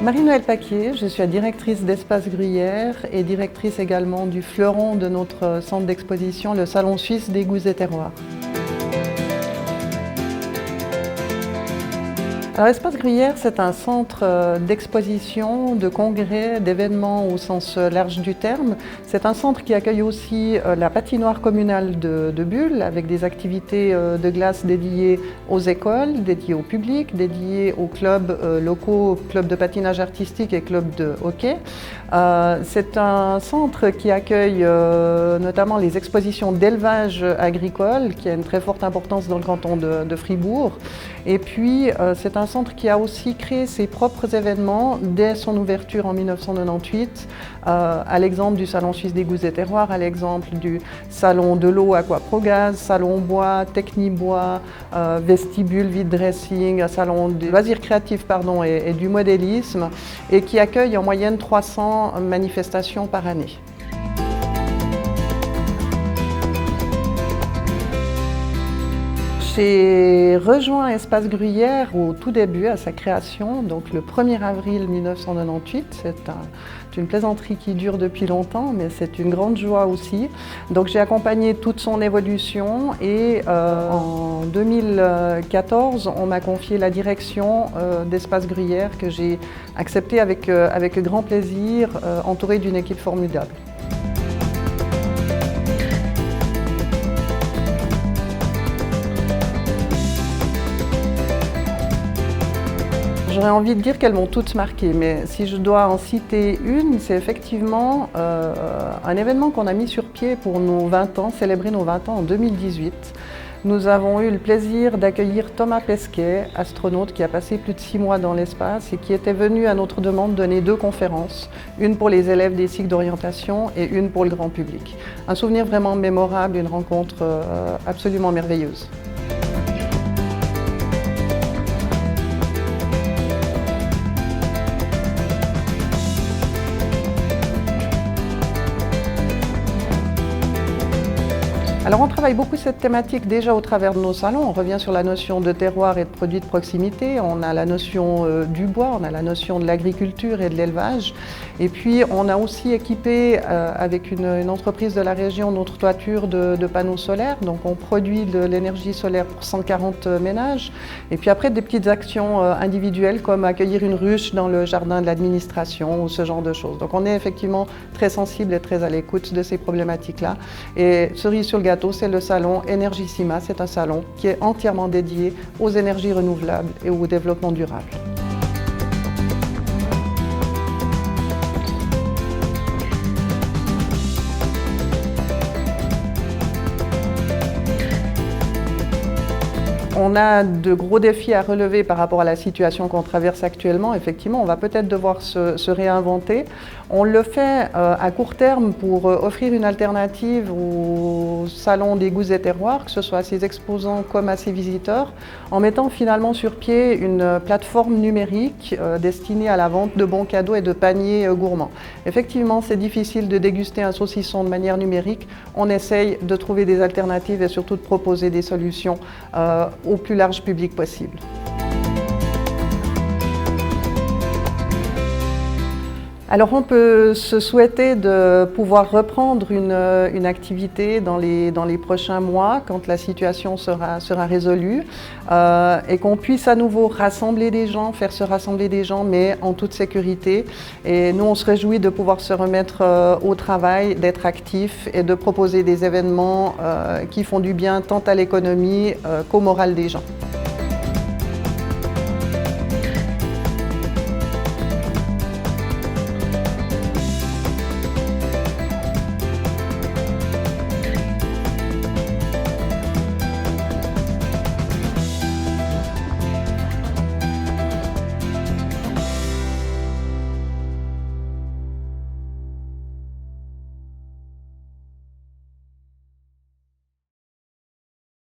Marie-Noëlle Paquier, je suis la directrice d'Espace Gruyère et directrice également du fleuron de notre centre d'exposition, le Salon Suisse des Goûts et Terroirs. Alors, Espace Gruyère, c'est un centre d'exposition, de congrès, d'événements au sens large du terme. C'est un centre qui accueille aussi la patinoire communale de Bulle, avec des activités de glace dédiées aux écoles, dédiées au public, dédiées aux clubs locaux, clubs de patinage artistique et clubs de hockey. C'est un centre qui accueille notamment les expositions d'élevage agricole, qui a une très forte importance dans le canton de Fribourg. Et puis, c'est un centre qui a aussi créé ses propres événements dès son ouverture en 1998, à l'exemple du Salon Suisse des Goûts et Terroirs, à l'exemple du Salon de l'eau Aquaprogaz, Salon Bois, Technibois, Vestibule Vide Dressing, Salon des loisirs créatifs et du modélisme, et qui accueille en moyenne 300 manifestations par année. J'ai rejoint Espace Gruyère au tout début, à sa création, donc le 1er avril 1998. C'est une plaisanterie qui dure depuis longtemps, mais c'est une grande joie aussi. Donc j'ai accompagné toute son évolution et en 2014, on m'a confié la direction d'Espace Gruyère que j'ai acceptée avec grand plaisir, entourée d'une équipe formidable. J'aurais envie de dire qu'elles m'ont toutes marquée, mais si je dois en citer une, c'est effectivement un événement qu'on a mis sur pied pour nos 20 ans, célébrer nos 20 ans en 2018. Nous avons eu le plaisir d'accueillir Thomas Pesquet, astronaute qui a passé plus de 6 mois dans l'espace et qui était venu à notre demande donner 2 conférences, une pour les élèves des cycles d'orientation et une pour le grand public. Un souvenir vraiment mémorable, une rencontre absolument merveilleuse. Alors on travaille beaucoup cette thématique déjà au travers de nos salons. On revient sur la notion de terroir et de produits de proximité. On a la notion du bois, on a la notion de l'agriculture et de l'élevage. Et puis on a aussi équipé avec une entreprise de la région notre toiture de panneaux solaires. Donc on produit de l'énergie solaire pour 140 ménages. Et puis après des petites actions individuelles comme accueillir une ruche dans le jardin de l'administration ou ce genre de choses. Donc on est effectivement très sensible et très à l'écoute de ces problématiques-là. Et cerise sur le gâteau, c'est le salon Energissima. C'est un salon qui est entièrement dédié aux énergies renouvelables et au développement durable. On a de gros défis à relever par rapport à la situation qu'on traverse actuellement. Effectivement, on va peut-être devoir se réinventer. On le fait à court terme pour offrir une alternative au Salon des Goûts et Terroirs, que ce soit à ses exposants comme à ses visiteurs, en mettant finalement sur pied une plateforme numérique destinée à la vente de bons cadeaux et de paniers gourmands. Effectivement, c'est difficile de déguster un saucisson de manière numérique. On essaye de trouver des alternatives et surtout de proposer des solutions au plus large public possible. Alors on peut se souhaiter de pouvoir reprendre une activité dans les prochains mois quand la situation sera résolue et qu'on puisse à nouveau rassembler des gens, faire se rassembler des gens mais en toute sécurité. Et nous on se réjouit de pouvoir se remettre au travail, d'être actifs et de proposer des événements qui font du bien tant à l'économie qu'au moral des gens.